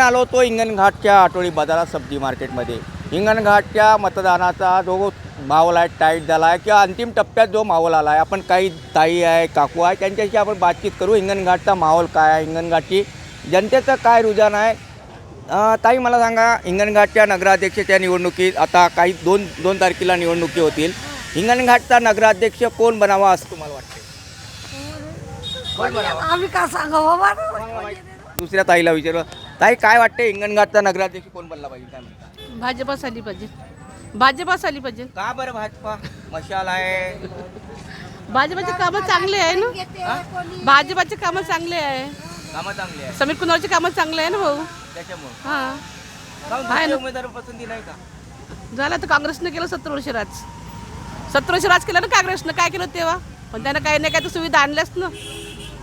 आलो होतो हिंगणघाटच्या आठवडी बाजारात सब्जी मार्केटमध्ये. हिंगणघाटच्या मतदानाचा जो माहोल आहे टाईट झाला आहे किंवा अंतिम टप्प्यात जो माहोल आला आहे. आपण काही ताई आहे काकू आहे त्यांच्याशी आपण बातचीत करू. हिंगणघाटचा माहोल काय आहे, हिंगणघाटची जनतेचं काय रुझान आहे. ताई मला सांगा, हिंगणघाटच्या नगराध्यक्षाच्या निवडणुकीत आता काही दोन तारखेला निवडणुकी होतील. हिंगणघाटचा नगराध्यक्ष कोण बनावा असं तुम्हाला वाटते? आम्ही का सांगावं बाबा? दुसऱ्या ताईला विचारू. ताई काय वाटते, हिंगणघाटचा नगराध्यक्ष कोण बनला पाहिजे, काय म्हणता? भाजपास आली पाहिजे. भाजपास आली पाहिजे. का बरं भाजपा? मशाल आहे. भाजपाचे कामं चांगले आहे ना. भाजपाचे कामं चांगले आहे. कामं चांगली आहे समीर कुणालचे कामं चांगले आहे ना भाऊ. त्याच्यामुळे हां उमेदवार पसंती नाही का? झालं तर काँग्रेसनं केलं 17 वर्ष राज. 17 वर्ष राज केलं ना काँग्रेसनं. काय केलं तेव्हा? पण त्यानं काही नाही काय तर सुविधा आणल्याच ना.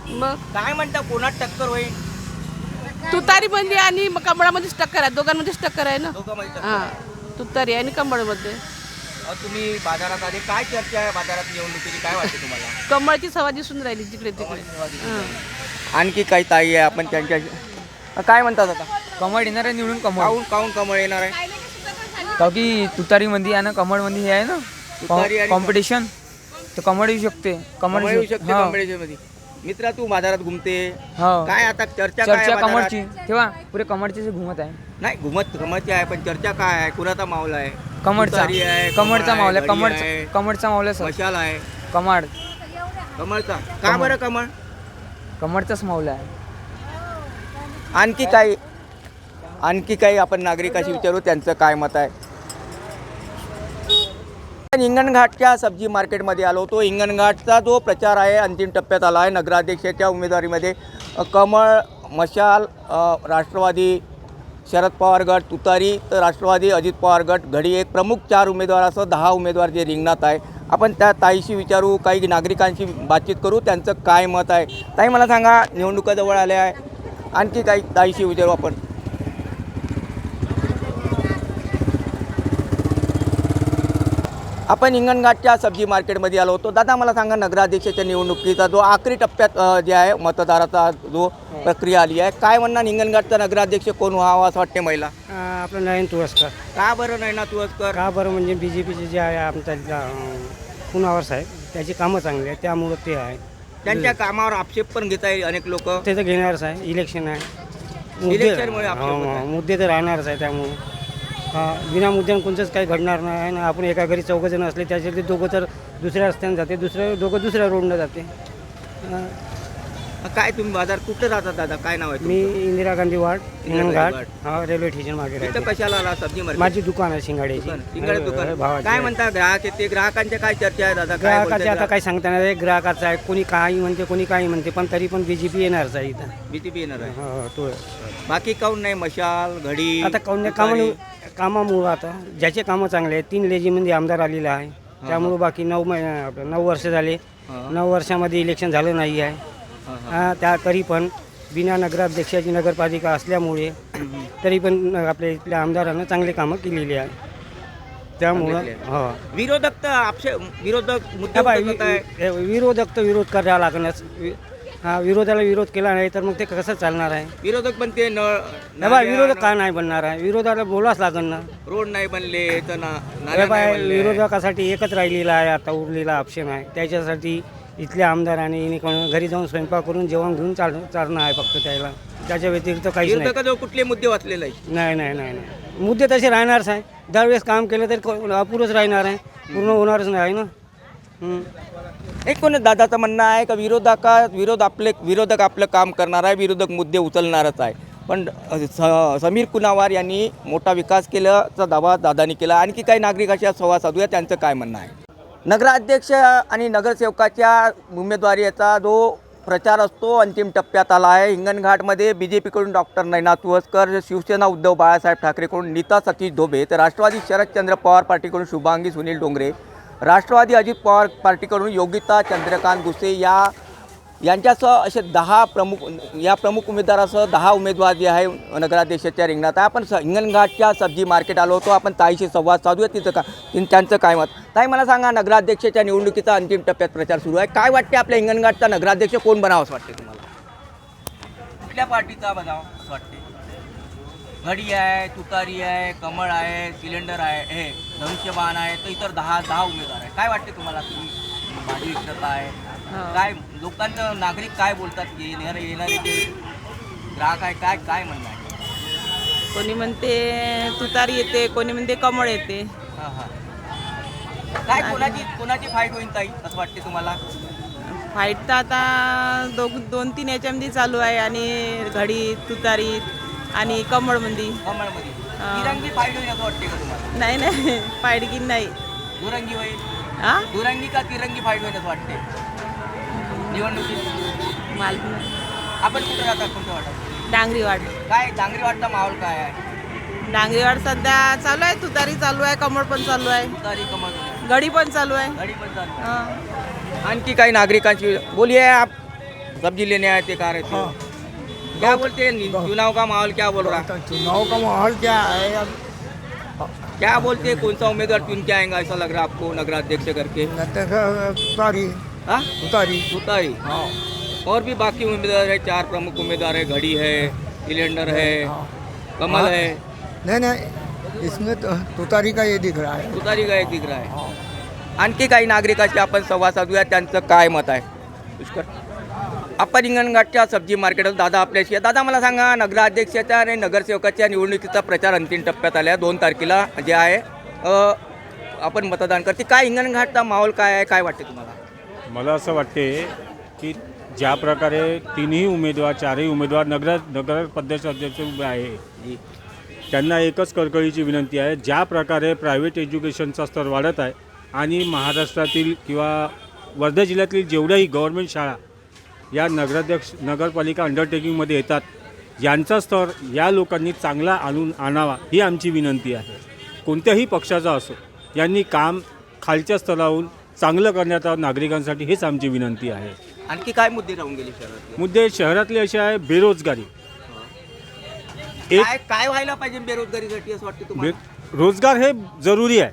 मग काय म्हणता, कोणात टक्कर होईल? तुतारी बंदी आणि कमळामध्येच टक्कर आहे. दोघांमध्येच टक्कर आहे ना. दोघांमध्ये टक्कर. हां तुतारी आणि कमळमध्ये. तुम्ही बाजारात आले, काय चर्चा आहे बाजारात निवडणुकीची, काय वाटते तुम्हाला? कमळची सभा दिसून राहिली जिकडे तिकडे. आणखी काही ताई आहे, आपण त्यांच्याशी काय म्हणतात आता? कमळ येणार आहे निवडून. काऊन कमळ येणार आहे? कारण की तुतारीमध्ये आहे ना, कमळमध्ये हे आहे तुतारी ना आणि कॉम्पिटिशन, तर कमळ येऊ शकते. कमळ येऊ शकते हा. कॉम्पिटिशनमध्ये. मित्रा, तू बाजारात घुमते, हो. काय आता चर्चा काय आहे चर्चा बाजारात? कमळची तेव्हा पुरे कमळची जे घुमत आहे. नाही कमळची आहे, पण चर्चा काय आहे? कुणाचा माहोल आहे? कमळचा तुतारी आहे, कमळचा कमळ माहोल आहे. घडी आहे, कमळचा माहोल आहे सर. मशाल आहे. कमळ कमळचा का बरं कमळ? कमळचाच माहोल आहे. आणखी काही आपण नागरिकाशी विचारू, त्यांचं काय मत आहे. हिंगणघाटच्या सब्जी मार्केटमध्ये आलो होतो. हिंगणघाटचा जो प्रचार आहे अंतिम टप्प्यात आला आहे. नगराध्यक्षाच्या उमेदवारीमध्ये कमळ, मशाल, राष्ट्रवादी शरद पवार गट, तुतारी तर राष्ट्रवादी अजित पवार गट, घडी एक प्रमुख 4 उमेदवार असं 10 उमेदवार जे रिंगणात आहे. आपण त्या ताईशी विचारू, काही नागरिकांशी बातचीत करू, त्यांचं काय मत आहे. ताई मला सांगा, निवडणुका जवळ आल्या आहे, आणखी काही ताईशी विचारू आपण. आपण हिंगणघाटच्या सब्जी मार्केटमध्ये आलो होतो. दादा मला सांगा, नगराध्यक्षाच्या निवडणुकीचा जो आखरी टप्प्यात जे आहे मतदाराचा जो प्रक्रिया आली आहे, काय म्हणणार हिंगणघाटचा नगराध्यक्ष कोण व्हावा असं वाटते महिला? आपलं नयन तुळसकर. का बरं नाही ना तुळसकर? का बरं म्हणजे BJPचे जे आहे आमच्या पुनावर साहेब, त्याची कामं चांगली आहेत, त्यामुळं ते आहे. त्यांच्या कामावर आक्षेप पण घेता येईल अनेक लोक. ते तर घेणारच आहे. इलेक्शन आहे, इलेक्शनमुळे आक्षेप होत आहे. मुद्दे तर राहणारच आहे. त्यामुळे बिना मुद्द्यानं कोणतंच काही घडणार नाही ना. आपण एका घरी 4 जण असले, त्याच्यातले दोघं तर दुसऱ्या रस्त्याने जाते, दोघं दुसऱ्या रोडनं जाते. काय तुम्ही बाजार कुठे राहतात दादा, काय नाव आहे मी तुमचं? Indira Gandhi ward, Hinganghat, ward. Railway station मागे इथं राहते. कशाला आला सब्जी मार्केट? माझी दुकान आहे शिंगाड्याची. सिंगाडे दुकान. भावाची काय आहे. म्हणता ग्राहक येते, ग्राहकांच्या काय चर्चा आहे दादा? काय ग्राहकाचे बोलताय आता काही सांगता नाही. ग्राहकाचं आहे, कोणी काही म्हणते, कोणी काही म्हणते, पण तरी पण BJP येणारच आहे इथं. BJP येणार आहे. हो, तो बाकी काऊन नाही? मशाल, घडी, आता तुतारी. कामामुळं आता ज्याचे कामं चांगले आहेत, 3 लेजीमध्ये आमदार आलेला आहे. त्यामुळं बाकी 9 वर्ष झाले. 9 वर्षामध्ये इलेक्शन झालं नाही आहे. त्या तरी पण बिना नगराध्यक्षाची नगरपालिका असल्यामुळे तरी पण आपल्या इथल्या आमदारांना चांगले कामं केलेली आहे. त्यामुळं विरोधक तर विरोधक मुद्दे उचलत आहे. विरोधक तर विरोध करायला लागणार. विरोधाला विरोध केला नाही तर मग ते कसं चालणार आहे? विरोधक पण ते विरोधक का नाही बनणार आहे? विरोधाला बोलाच लागणार ना. रोड नाही बनले तर नाल्या नाही बनले. विरोधकासाठी एकच राहिलेला आहे आता, उरलेला ऑप्शन आहे. त्याच्यासाठी इथल्या आमदारांनी घरी जाऊन स्वयंपाक करून जेवण घेऊन चालणं आहे फक्त त्याला. त्याच्या व्यतिरिक्त काहीच नाही. विरोधकाजवळ कुठले मुद्दे वाचलेले आहे? नाही. मुद्दे तसे राहणारच आहे. दरवेळेस काम केलं तर अपुरंच राहणार आहे, पूर्ण होणारच नाही ना. एक कोणी दादाचं म्हणणं आहे का विरोधक आपलं काम करणार आहे, विरोधक मुद्दे उचलणारच आहे. पण समीर कुनावार यांनी मोठा विकास केल्याचा दावा दादानी केला. आणखी काही नागरिकांशी संवाद साधूया, त्यांचं काय म्हणणं आहे. नगराध्यक्ष आणि नगरसेवकाच्या उमेदवारीचा जो प्रचार असतो अंतिम टप्प्यात आला आहे. हिंगणघाटमध्ये BJPकडून डॉक्टर नयना तुळसकर, शिवसेना उद्धव बाळासाहेब ठाकरेकडून नीता सतीश धोबे, तर राष्ट्रवादी शरदचंद्र पवार पार्टीकडून शुभांगी सुनील डोंगरे, राष्ट्रवादी अजित पवार पार्टीकडून योगिता चंद्रकांत गुसे यांच्यासह असे 10 प्रमुख उमेदवारासह 10 उमेदवार जे आहे नगराध्यक्षाच्या रिंगणात आहे. आपण हिंगणघाटच्या सब्जी मार्केट आलो होतो. आपण ताईशी संवाद साधूया, त्यांचं काय मत. ताई मला सांगा, नगराध्यक्षाच्या निवडणुकीचा अंतिम टप्प्यात प्रचार सुरू आहे. काय वाटते आपल्या हिंगणघाटचा नगराध्यक्ष कोण बनावा असं वाटते तुम्हाला? कुठल्या पार्टीचा बनावा असं वाटते? घडी आहे, तुतारी आहे, कमळ आहे, सिलेंडर आहे, हे धनुष्यबाण आहे, तर इतर 10 उमेदवार आहे. काय वाटते तुम्हाला? तुम्ही भाजी विक्रेता आहे, काय लोकांचं नागरिक काय बोलतात की येणारे जे ग्राहक आहे काय काय म्हणणं आहे? कोणी म्हणते तुतारी येते, कोणी म्हणते कमळ येते. हां हां. काय कोणाची फाईट होईल ताई असं वाटते तुम्हाला? फाईट तर आता 2-3 याच्यामध्ये चालू आहे, आणि घडी, तुतारी आणि कमळमध्ये. कमळमध्ये तिरंगी फाईट होईल असं वाटते का तुम्हाला? नाही फाईट की नाही. दुरंगी होईल? हा दुरंगी का तिरंगी फाईट होईल असं वाटते निवडणुकीत? माल आपण कुठे राहतात कोणत्या वाटत? डांगरीवाड. काय डांगरीवाडचा माहोल काय आहे? डांगरीवाड सध्या चालू आहे, तुतारी चालू आहे, कमळ पण चालू आहे, तुतारी कमळ घडी पण चालू आहे. गाड़ी पण चालू आहे. हा. आणखी काही नागरिकांची बोलिए आप सब्जी लेने आए थे कहा रहे थे क्या बोलते हैं चुनाव का माहौल क्या बोल रहा है? चुनाव का माहौल क्या है अब? क्या बोलते हैं कौन सा उम्मीदवार चुन के आएगा ऐसा लग रहा है आपको नगराध्यक्ष करके? तुतारी हाँ तुतारी तुतारी और भी बाकी उम्मीदवार है, 4 प्रमुख उम्मीदवार है, घड़ी है, सिलेंडर है, कमल है, नहीं इसमें तो तुतारी का ये दिख रहा है. तुतारी का एक दिख रहा है. आणखी काही नागरिकांशी आपण संवाद साधूया, त्यांचं काय मत आहे. पुष्कर आपण हिंगणघाटच्या सब्जी मार्केटवर दादा आपल्याशी आहे. दादा मला सांगा, नगराध्यक्षाच्या आणि नगरसेवकाच्या निवडणुकीचा प्रचार अंतिम टप्प्यात आला आहे. 2 तारखेला जे आहे आपण मतदान करते. काय हिंगणघाटचा माहोल काय आहे, काय वाटते तुम्हाला? मला असं वाटते की ज्या प्रकारे तिन्ही उमेदवार 4ही उमेदवार नगर प्रदेश अध्यक्ष उभे आहे, त्यांना एकच कळकळीची विनंती आहे, ज्या प्रकारे प्रायव्हेट एज्युकेशनचा स्तर वाढत आहे आणि महाराष्ट्रातील किंवा वर्धा जिल्ह्यातील जेवढ्याही गव्हर्मेंट शाळा या नगरपालिका अंडरटेकिंगमध्ये येतात, यांचा स्तर या लोकांनी चांगला आणावा ही आमची विनंती आहे. कोणत्याही पक्षाचा असो, यांनी काम खालच्या स्तरावरून चांगलं करण्यात यावं नागरिकांसाठी, हेच आमची विनंती आहे. आणखी काय मुद्दे राहून गेले शहरातले? मुद्दे शहरातले असे आहे, बेरोजगारी. काय व्हायला पाहिजे बेरोजगारीसाठी असं वाटतं तुम्हाला? रोजगार हे जरुरी आहे.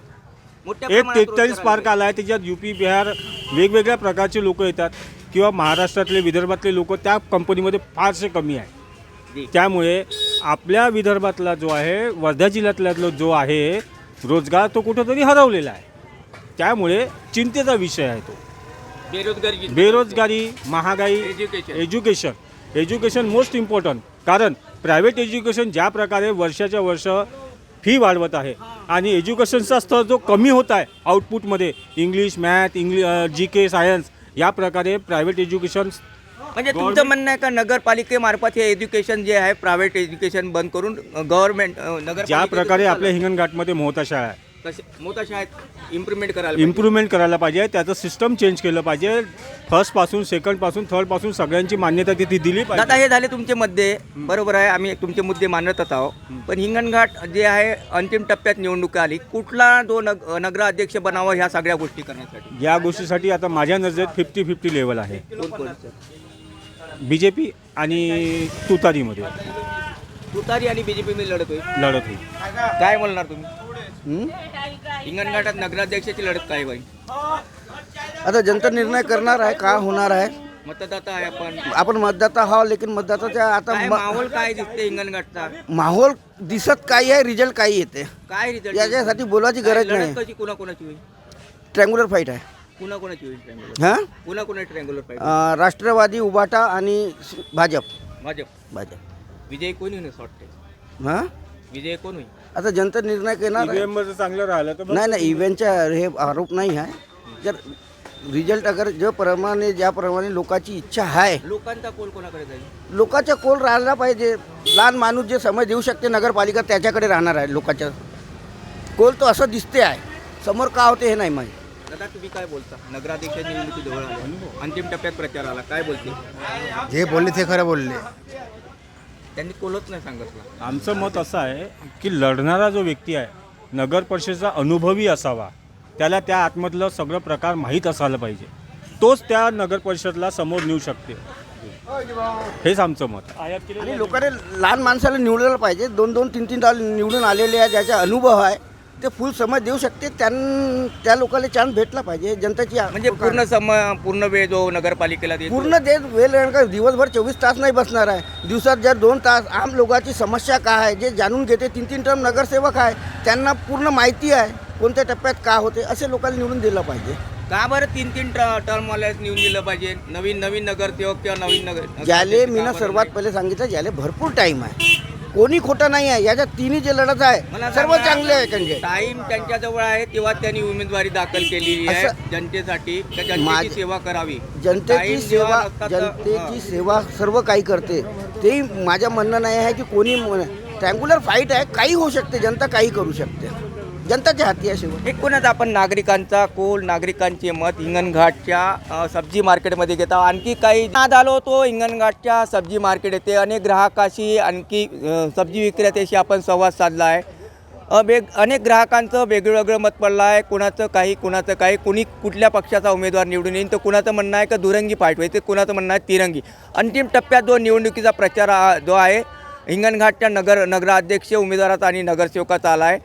मोठ्या एक प्रमाणात टेक्सटाईल्स रोजगार पार्क आला आहे, त्याच्यात UP बिहार वेगवेगळ्या प्रकारचे लोक येतात, किंवा महाराष्ट्रातले विदर्भातले लोक त्या कंपनीमध्ये फारसे कमी आहे. त्यामुळे आपल्या विदर्भातला जो आहे, वर्धा जिल्ह्यातला जो आहे रोजगार, तो कुठंतरी हरवलेला आहे. त्यामुळे चिंतेचा विषय आहे तो बेरोजगारी, महागाई, एज्युकेशन मोस्ट इम्पॉर्टंट. कारण प्रायव्हेट एज्युकेशन ज्या प्रकारे वर्षाच्या वर्ष फी वाढवत आहे आणि एज्युकेशनचा स्तर जो कमी होत आहे आउटपुटमध्ये, इंग्लिश, मॅथ, GK, सायन्स, या प्रकारे प्रायव्हेट एज्युकेशन. म्हणजे तुमचं म्हणणं आहे का नगरपालिकेमार्फत हे एज्युकेशन जे आहे प्रायव्हेट एज्युकेशन बंद करून गव्हर्नमेंट नगर ज्या प्रकारे आपल्या हिंगणघाटमध्ये मोठा शाळा आहे, मोठ्या शाळेत इम्प्रुव्हमेंट करायला पाहिजे. त्याचं सिस्टम चेंज केलं पाहिजे. फर्स्टपासून, सेकंडपासून, थर्डपासून सगळ्यांची मान्यता तिथे दिली पाहिजे. आता हे झाले तुमचे मुद्दे, बरोबर आहे, आम्ही तुमचे मुद्दे मानतच आहोत. पण हिंगणघाट जे आहे अंतिम टप्प्यात निवडणूक आली, कुठला जो नगराध्यक्ष बनावा ह्या सगळ्या गोष्टी करण्यासाठी? या गोष्टीसाठी आता माझ्या नजरेत 50-50 लेवल आहे. BJP आणि तुतारीमध्ये तुतारी आणि BJP मध्ये लढत होईल. काय बोलणार तुम्ही? हिंगणघाटात नगराध्यक्षाची लढत काय होईल? आता जनता निर्णय करणार आहे, का होणार आहे. मतदाता आहे आपण मतदाता आहो, लेकिन मतदाताच्या आता माहोल काय दिसते हिंगणघाटचा? माहोल दिसत काही आहे, रिझल्ट काही येते. काय रिझल्ट? याच्यासाठी बोलायची गरज नाही. कशी कोणाकोणाची होईल? ट्रँग्युलर फाईट आहे. कोणाकोणाची होईल ट्रँग्युलर? हां, कोणाकोणाची ट्रँग्युलर फाईट? राष्ट्रवादी, उबाटा आणि भाजप. विजय कोणी होईल असं वाटते? हां, विजय कोण होईल? आता जनता निर्णय करणार आहे. EVM चांगलं राहिलं तर नाही, इव्हेंटचा हे आरोप नाही आहे. जर रिझल्ट अगर ज्याप्रमाणे लोकांची इच्छा आहे, लोकांचा कोल कोणाकडे जाईल? लोकांचा कोल राहिला पाहिजे. लहान माणूस जे समय देऊ शकते नगरपालिका, त्याच्याकडे राहणार आहे लोकांचा कोल. तो असं दिसते आहे, समोर का होते हे नाही माहीत. दादा तुम्ही काय बोलता? नगराध्यक्ष निवडणुकी जवळ आली, अंतिम टप्प्यात प्रचार आला, काय बोलते? जे बोलले ते खरं बोलले. त्यांनी कोलच नाही सांगितलं. आमचं मत असं आहे की लढणारा जो व्यक्ती आहे, नगर परिषदेचा अनुभवी असावा, त्याला त्या आतमधलं सगळं प्रकार माहीत असायला पाहिजे. तोच त्या नगर परिषदला समोर नेऊ शकते, हेच आमचं मत. आणि लोकांनी लहान माणसाला निवडायला पाहिजे. 2-2, 3-3 निवडून आलेले आहे, ज्याचा अनुभव आहे, ते फुल समज देऊ शकते. त्या लोकांना चान्स भेटला पाहिजे. जनतेची म्हणजे पूर्ण वेळ जो नगरपालिकेला देतो. पूर्ण दिवसभर 24 तास नाही बसणार आहे. दिवसात जर 2 तास आम लोकांची समस्या काय आहे, जे जाणून घेते 3 टर्म नगरसेवक आहे, त्यांना पूर्ण माहिती आहे कोणत्या टप्प्यात का होते, असे लोकांना निवडून दिलं पाहिजे. का बरं 3 टर्मवाल्या निवडून दिलं पाहिजे? नवीन नगरसेवक किंवा नवीन ज्याले मी सर्वात पहिले सांगितलं, ज्याले भरपूर टाईम आहे, कोणी खोटं नाही आहे. याच्यात तिन्ही जे लढत आहे सर्व चांगले आहे. म्हणजे टाइम त्यांच्याजवळ आहे तेव्हा त्यांनी उमेदवारी दाखल केलेली आहे जनतेसाठी. जनतेची सेवा करावी. जनतेची Time सेवा, जेव्हा नसता तर- जनतेची सेवा सर्व काही करते. ते माझं म्हणणं नाही आहे की कोणी ट्रँग्युलर फाईट आहे, काही होऊ शकते, जनता काही करू शकते, जनताच्या हाती आहे शेवट. एकूणच आपण नागरिकांचा कोल, नागरिकांचे मत हिंगणघाटच्या सब्जी मार्केटमध्ये घेता. आणखी काही आज आलो होतो हिंगणघाटच्या सब्जी मार्केट येथे. अनेक ग्राहकाशी आणखी सब्जी विक्रेत्याशी आपण संवाद साधला आहे. अनेक ग्राहकांचं वेगळं मत पडलं आहे. कुणाचं काही, कुणी कुठल्या पक्षाचा उमेदवार निवडून येईल, तर कुणाचं म्हणणं आहे का दुरंगी फाईट होईल, तर कुणाचं म्हणणं आहे तिरंगी. अंतिम टप्प्यात जो निवडणुकीचा प्रचार जो आहे हिंगणघाटच्या नगराध्यक्ष उमेदवाराचा आणि नगरसेवकाचा आला आहे.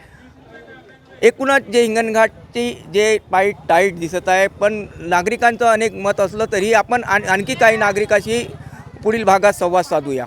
एकूणच जे हिंगणघाटची जे फाईट टाईट दिसत आहे, पण नागरिकांचं अनेक मत असलं तरी आपण आणखी काही नागरिकाशी पुढील भागात संवाद साधूया.